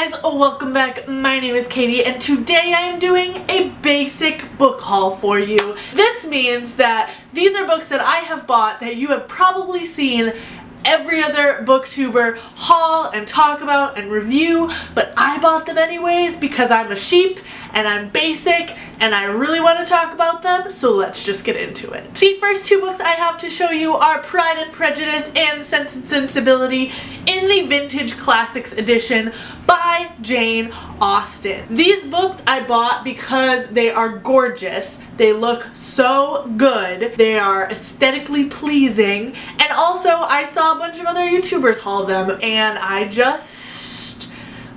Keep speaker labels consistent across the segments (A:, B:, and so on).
A: guys, welcome back. My name is Katie and today I am doing a basic book haul for you. This means that these are books that I have bought that you have probably seen every other booktuber haul and talk about and review, but I bought them anyways because I'm a sheep and I'm basic and I really want to talk about them, so let's just get into it. The first two books I have to show you are Pride and Prejudice and Sense and Sensibility in the Vintage Classics edition by Jane Austen. These books I bought because they are gorgeous. They look so good. They are aesthetically pleasing, and also I saw a bunch of other YouTubers haul them and I just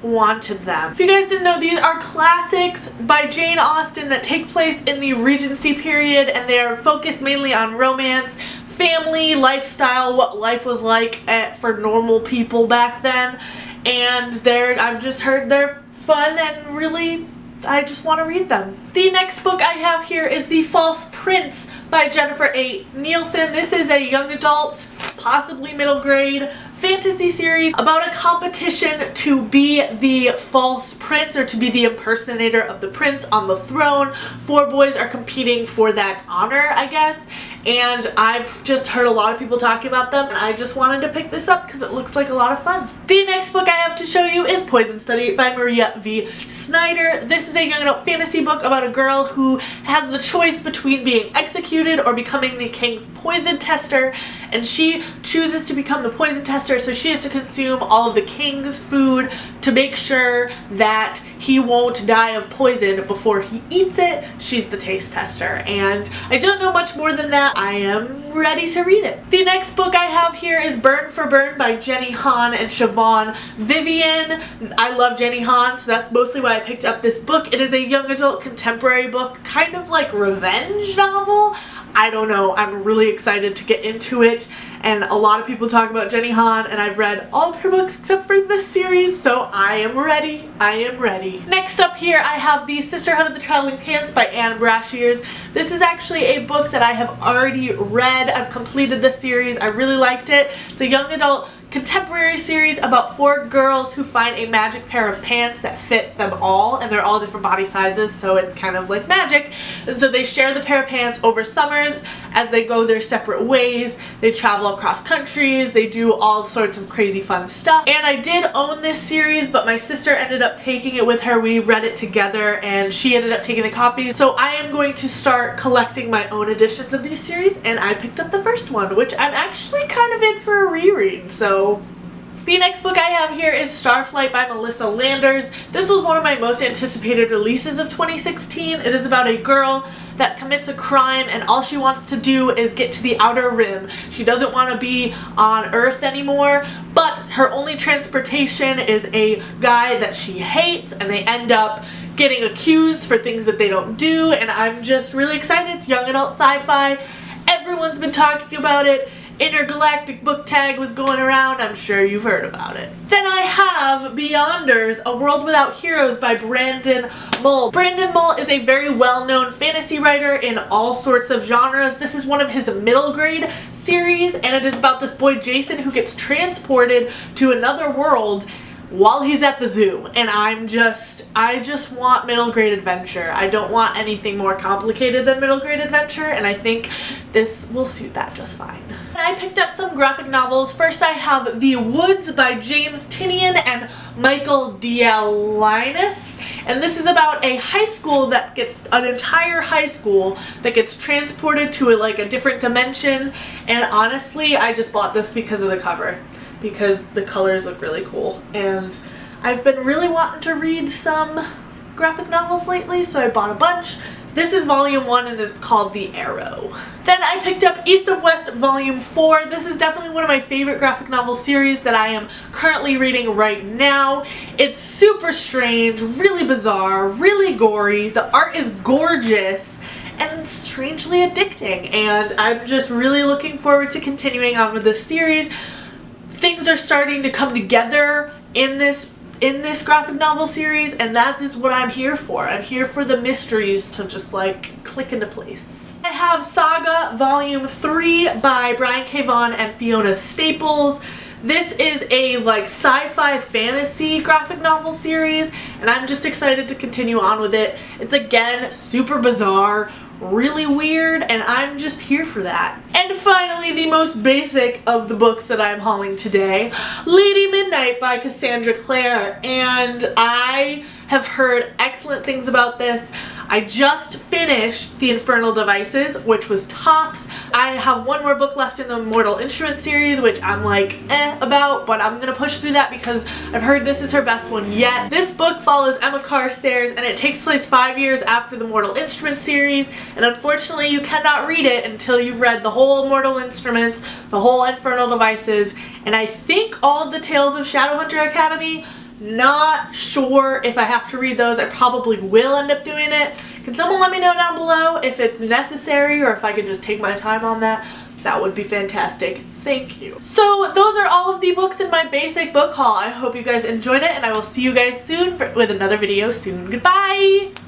A: wanted them. If you guys didn't know, these are classics by Jane Austen that take place in the Regency period, and they are focused mainly on romance, family, lifestyle, what life was like for normal people back then, and I've just heard they're fun and really I just want to read them. The next book I have here is The False Prince by Jennifer A. Nielsen. This is a young adult, possibly middle grade, fantasy series about a competition to be the false prince, or to be the impersonator of the prince on the throne. 4 boys are competing for that honor, I guess, and I've just heard a lot of people talking about them and I just wanted to pick this up because it looks like a lot of fun. The next book I have to show you is Poison Study by Maria V. Snyder. This is a young adult fantasy book about a girl who has the choice between being executed or becoming the king's poison tester, and she chooses to become the poison tester, so she has to consume all of the king's food to make sure that he won't die of poison before he eats it. She's the taste tester, and I don't know much more than that. I am ready to read it. The next book I have here is Burn for Burn by Jenny Han and Siobhan Vivian. I love Jenny Han, so that's mostly why I picked up this book. It is a young adult contemporary book, kind of like revenge novel. I don't know, I'm really excited to get into it, and a lot of people talk about Jenny Han, and I've read all of her books except for this series, so I am ready. I am ready. Next up here I have The Sisterhood of the Traveling Pants by Anne Brashears. This is actually a book that I have already read. I've completed the series. I really liked it. It's a young adult contemporary series about 4 girls who find a magic pair of pants that fit them all, and they're all different body sizes, so it's kind of like magic. And so they share the pair of pants over summers as they go their separate ways. They travel across countries, they do all sorts of crazy fun stuff. And I did own this series, but my sister ended up taking it with her. We read it together and she ended up taking the copy, so I am going to start collecting my own editions of these series, and I picked up the first one, which I'm actually kind of in for a reread. So the next book I have here is Starflight by Melissa Landers. This was one of my most anticipated releases of 2016. It is about a girl that commits a crime and all she wants to do is get to the Outer Rim. She doesn't want to be on Earth anymore, but her only transportation is a guy that she hates, and they end up getting accused for things that they don't do, and I'm just really excited. It's young adult sci-fi. Everyone's been talking about it. Intergalactic Book Tag was going around. I'm sure you've heard about it. Then I have Beyonders, A World Without Heroes by Brandon Mull. Brandon Mull is a very well-known fantasy writer in all sorts of genres. This is one of his middle grade series, and it is about this boy Jason who gets transported to another world while he's at the zoo, and I just want middle grade adventure. I don't want anything more complicated than middle grade adventure, and I think this will suit that just fine. I picked up some graphic novels. First I have The Woods by James Tynion and Michael Dialynas, and this is about a high school that gets, an entire high school that gets transported to a different dimension, and honestly I just bought this because of the cover, because the colors look really cool, and I've been really wanting to read some graphic novels lately, so I bought a bunch. This is volume 1 and it's called The Arrow. Then I picked up East of West volume 4. This is definitely one of my favorite graphic novel series that I am currently reading right now. It's super strange, really bizarre, really gory. The art is gorgeous and strangely addicting, and I'm just really looking forward to continuing on with this series. Things are starting to come together in this graphic novel series, and that is what I'm here for. I'm here for the mysteries to just click into place. I have Saga Volume 3 by Brian K. Vaughan and Fiona Staples. This is a like sci-fi fantasy graphic novel series, and I'm just excited to continue on with it. It's again super bizarre, really weird, and I'm just here for that. And finally, the most basic of the books that I'm hauling today, Lady Midnight by Cassandra Clare, and I have heard excellent things about this. I just finished The Infernal Devices, which was tops. I have one more book left in the Mortal Instruments series, which I'm like about, but I'm gonna push through that because I've heard this is her best one yet. This book follows Emma Carstairs, and it takes place 5 years after the Mortal Instruments series, and unfortunately you cannot read it until you've read the whole Mortal Instruments, the whole Infernal Devices, and I think all of the Tales of Shadowhunter Academy. Not sure if I have to read those. I probably will end up doing it. Can someone let me know down below if it's necessary or if I can just take my time on that? That would be fantastic. Thank you. So those are all of the books in my basic book haul. I hope you guys enjoyed it, and I will see you guys soon with another video soon. Goodbye!